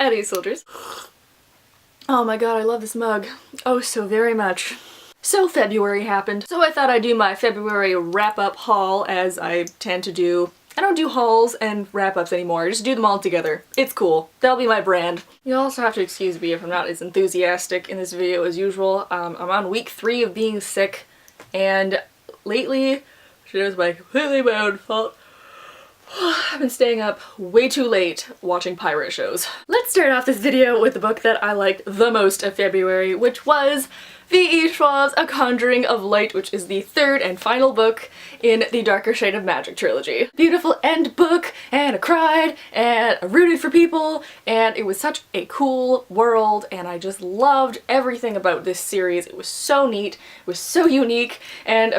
Eddie soldiers. Oh my god, I love this mug. Oh, so very much. So February happened, so I thought I'd do my February wrap-up haul as I tend to do. I don't do hauls and wrap-ups anymore, I just do them all together. It's cool. That'll be my brand. You also have to excuse me if I'm not as enthusiastic in this video as usual. I'm on week 3 of being sick, and lately, it was completely my own fault, I've been staying up way too late watching pirate shows. Let's start off this video with the book that I liked the most of February, which was V.E. Schwab's A Conjuring of Light, which is the 3rd and final book in the Darker Shade of Magic trilogy. Beautiful end book, and I cried, and I rooted for people, and it was such a cool world, and I just loved everything about this series. It was so neat, it was so unique, and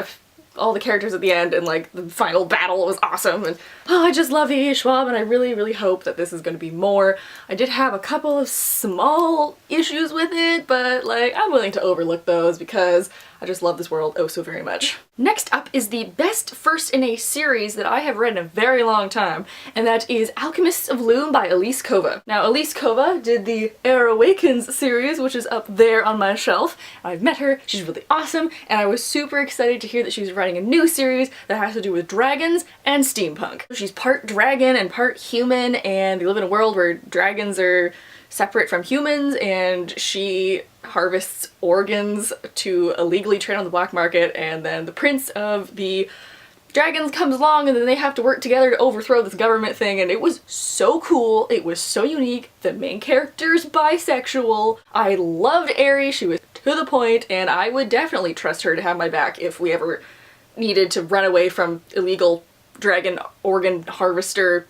all the characters at the end and like the final battle was awesome, and oh, I just love V.E. Schwab, and I really hope that this is going to be more. I did have a couple of small issues with it, but like I'm willing to overlook those because I just love this world oh so very much. Next up is the best first in a series that I have read in a very long time, and that is Alchemists of Loom by Elise Kova. Now Elise Kova did the Air Awakens series, which is up there on my shelf. I've met her, she's really awesome, and I was super excited to hear that she was writing a new series that has to do with dragons and steampunk. She's part dragon and part human, and they live in a world where dragons are separate from humans, and she harvests organs to illegally trade on the black market, and then the prince of the dragons comes along, and then they have to work together to overthrow this government thing, and it was so cool, it was so unique. The main character's bisexual. I loved Aerie, she was to the point, and I would definitely trust her to have my back if we ever needed to run away from illegal dragon organ harvester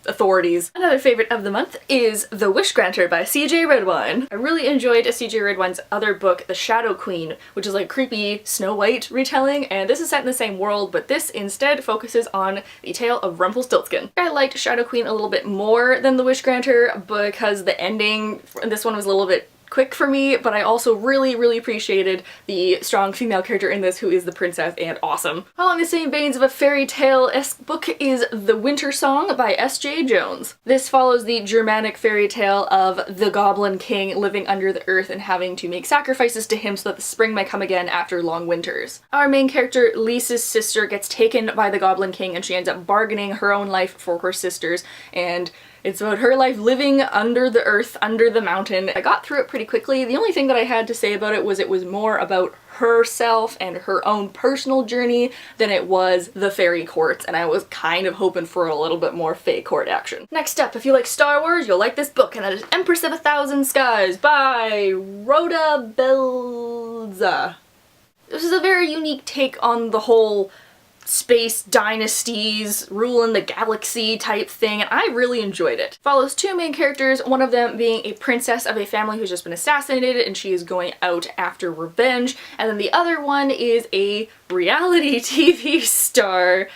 authorities. Another favorite of the month is The Wish Granter by C.J. Redwine. I really enjoyed C.J. Redwine's other book, The Shadow Queen, which is like creepy Snow White retelling, and this is set in the same world, but this instead focuses on the tale of Rumpelstiltskin. I liked Shadow Queen a little bit more than The Wish Granter because the ending in this one was a little bit quick for me, but I also really appreciated the strong female character in this who is the princess and awesome. Along the same veins of a fairy tale-esque book is The Winter Song by S.J. Jones. This follows the Germanic fairy tale of the Goblin King living under the earth and having to make sacrifices to him so that the spring may come again after long winters. Our main character, Lisa's sister, gets taken by the Goblin King, and she ends up bargaining her own life for her sister's, and it's about her life living under the earth, under the mountain. I got through it pretty quickly. The only thing that I had to say about it was more about herself and her own personal journey than it was the fairy courts, and I was kind of hoping for a little bit more fae court action. Next up, if you like Star Wars, you'll like this book, and that is Empress of a Thousand Skies by Rhoda Belza. This is a very unique take on the whole space dynasties, ruling the galaxy type thing, and I really enjoyed it. Follows 2 main characters, one of them being a princess of a family who's just been assassinated and she is going out after revenge, and then the other one is a reality TV star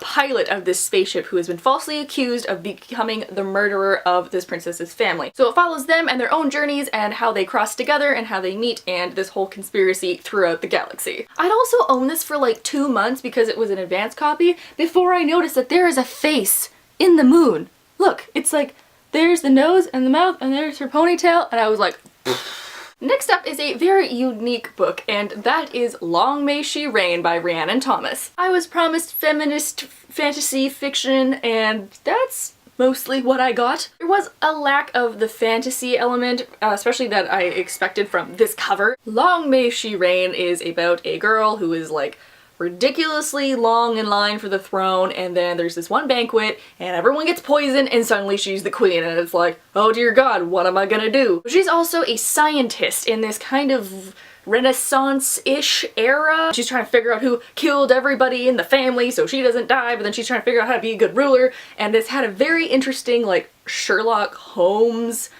pilot of this spaceship who has been falsely accused of becoming the murderer of this princess's family. So it follows them and their own journeys and how they cross together and how they meet and this whole conspiracy throughout the galaxy. I'd also owned this for like 2 months because it was an advance copy before I noticed that there is a face in the moon. Look, it's like there's the nose and the mouth and there's her ponytail, and I was like, Next up is a very unique book, and that is Long May She Reign by Rhiannon Thomas. I was promised feminist fantasy fiction, and that's mostly what I got. There was a lack of the fantasy element, especially that I expected from this cover. Long May She Reign is about a girl who is like ridiculously long in line for the throne, and then there's this one banquet and everyone gets poisoned and suddenly she's the queen, and it's like, oh dear god, what am I gonna do? She's also a scientist in this kind of Renaissance-ish era. She's trying to figure out who killed everybody in the family so she doesn't die, but then she's trying to figure out how to be a good ruler, and this had a very interesting like Sherlock Holmes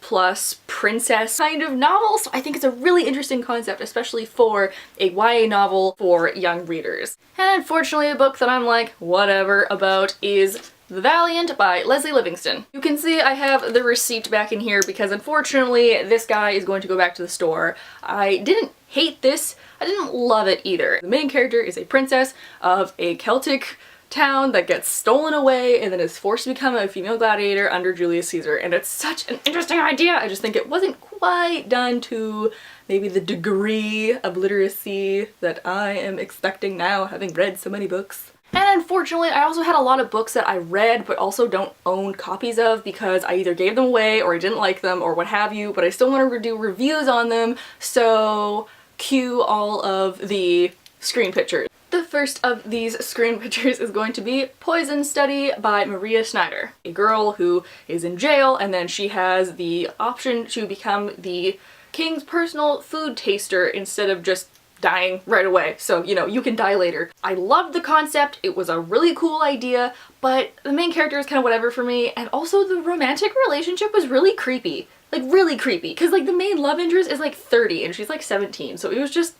plus princess kind of novel, so I think it's a really interesting concept, especially for a YA novel for young readers. And unfortunately a book that I'm like, whatever about is The Valiant by Leslie Livingston. You can see I have the receipt back in here because unfortunately this guy is going to go back to the store. I didn't hate this, I didn't love it either. The main character is a princess of a Celtic town that gets stolen away and then is forced to become a female gladiator under Julius Caesar. And it's such an interesting idea. I just think it wasn't quite done to maybe the degree of literacy that I am expecting now, having read so many books. And unfortunately, I also had a lot of books that I read but also don't own copies of because I either gave them away or I didn't like them or what have you, but I still want to do reviews on them, so cue all of the screen pictures. The first of these screen pictures is going to be Poison Study by Maria Schneider, a girl who is in jail and then she has the option to become the king's personal food taster instead of just dying right away. So, you know, you can die later. I loved the concept. It was a really cool idea, but the main character is kind of whatever for me, and also the romantic relationship was really creepy. Like, really creepy. Because, like, the main love interest is, like, 30 and she's, like, 17, so it was just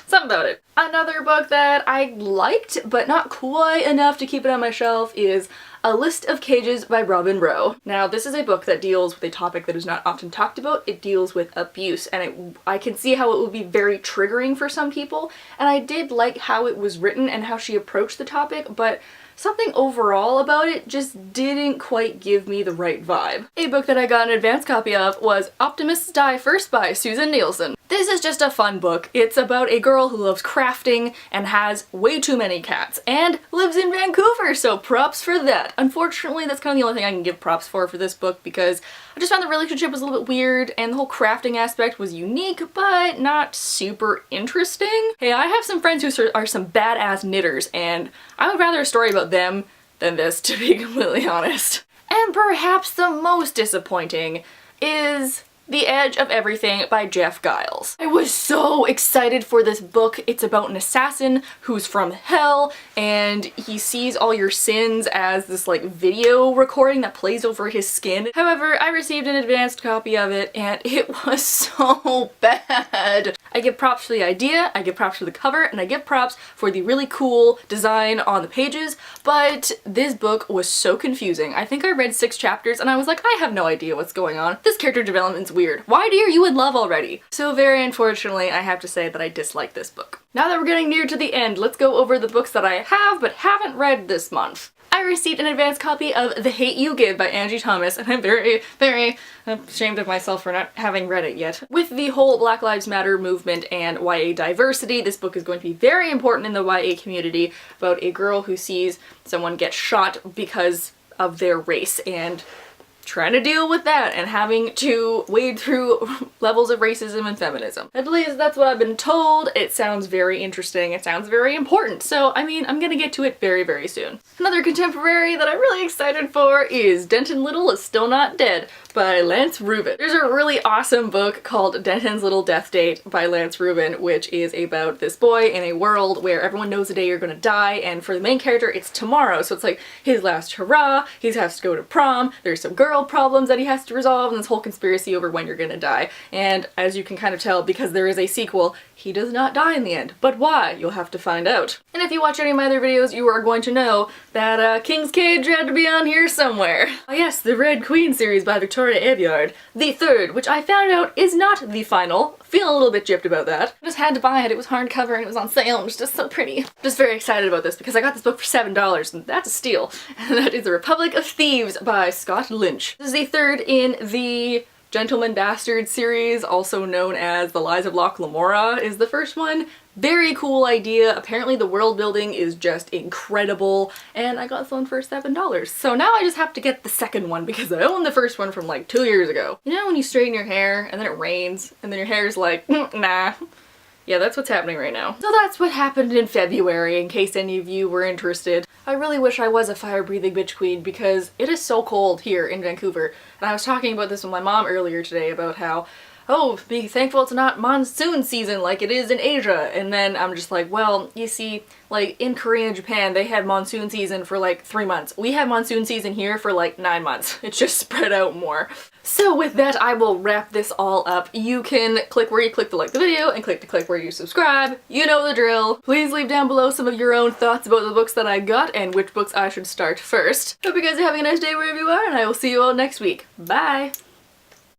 something about it. Another book that I liked, but not quite enough to keep it on my shelf, is A List of Cages by Robin Rowe. Now, this is a book that deals with a topic that is not often talked about. It deals with abuse, and I can see how it would be very triggering for some people, and I did like how it was written and how she approached the topic, but something overall about it just didn't quite give me the right vibe. A book that I got an advance copy of was Optimists Die First by Susan Nielsen. This is just a fun book. It's about a girl who loves crafting and has way too many cats and lives in Vancouver, so props for that. Unfortunately, that's kind of the only thing I can give props for this book because I just found the relationship was a little bit weird and the whole crafting aspect was unique but not super interesting. Hey, I have some friends who are some badass knitters and I would rather a story about them than this, to be completely honest. And perhaps the most disappointing is The Edge of Everything by Jeff Giles. I was so excited for this book. It's about an assassin who's from hell and he sees all your sins as this like video recording that plays over his skin. However, I received an advanced copy of it and it was so bad. I give props for the idea, I give props for the cover, and I give props for the really cool design on the pages, but this book was so confusing. I think I read 6 chapters and I was like, I have no idea what's going on. This character development's weird. Why dear you in love already? So very unfortunately, I have to say that I dislike this book. Now that we're getting near to the end, let's go over the books that I have but haven't read this month. I received an advance copy of The Hate U Give by Angie Thomas, and I'm very, very ashamed of myself for not having read it yet. With the whole Black Lives Matter movement and YA diversity, this book is going to be very important in the YA community about a girl who sees someone get shot because of their race and trying to deal with that and having to wade through levels of racism and feminism. At least that's what I've been told. It sounds very interesting. It sounds very important. So, I mean, I'm gonna get to it very, very soon. Another contemporary that I'm really excited for is Denton Little is Still Not Dead by Lance Rubin. There's a really awesome book called Denton's Little Death Date by Lance Rubin, which is about this boy in a world where everyone knows the day you're gonna die, and for the main character, it's tomorrow. So it's like his last hurrah, he has to go to prom, there's some girl problems that he has to resolve, and this whole conspiracy over when you're gonna die. And as you can kind of tell, because there is a sequel, he does not die in the end. But why? You'll have to find out. And if you watch any of my other videos, you are going to know that King's Cage had to be on here somewhere. Oh yes, the Red Queen series by Victoria Aveyard. The third, which I found out is not the final. Feeling a little bit gypped about that. I just had to buy it. It was hardcover and it was on sale and it was just so pretty. I'm just very excited about this because I got this book for $7 and that's a steal. And that is The Republic of Thieves by Scott Lynch. This is the third in the Gentleman Bastard series, also known as The Lies of Locke Lamora, is the first one. Very cool idea. Apparently the world building is just incredible, and I got this one for $7. So now I just have to get the second one because I own the first one from like 2 years ago. You know when you straighten your hair and then it rains and then your hair's like, nah. Yeah, that's what's happening right now. So that's what happened in February, in case any of you were interested. I really wish I was a fire-breathing bitch queen because it is so cold here in Vancouver. And I was talking about this with my mom earlier today about how, oh, be thankful it's not monsoon season like it is in Asia. And then I'm just like, well, you see, like in Korea and Japan, they had monsoon season for like 3 months. We have monsoon season here for like 9 months. It's just spread out more. So with that, I will wrap this all up. You can click where you click to like the video and click where you subscribe. You know the drill. Please leave down below some of your own thoughts about the books that I got and which books I should start first. Hope you guys are having a nice day wherever you are, and I will see you all next week. Bye!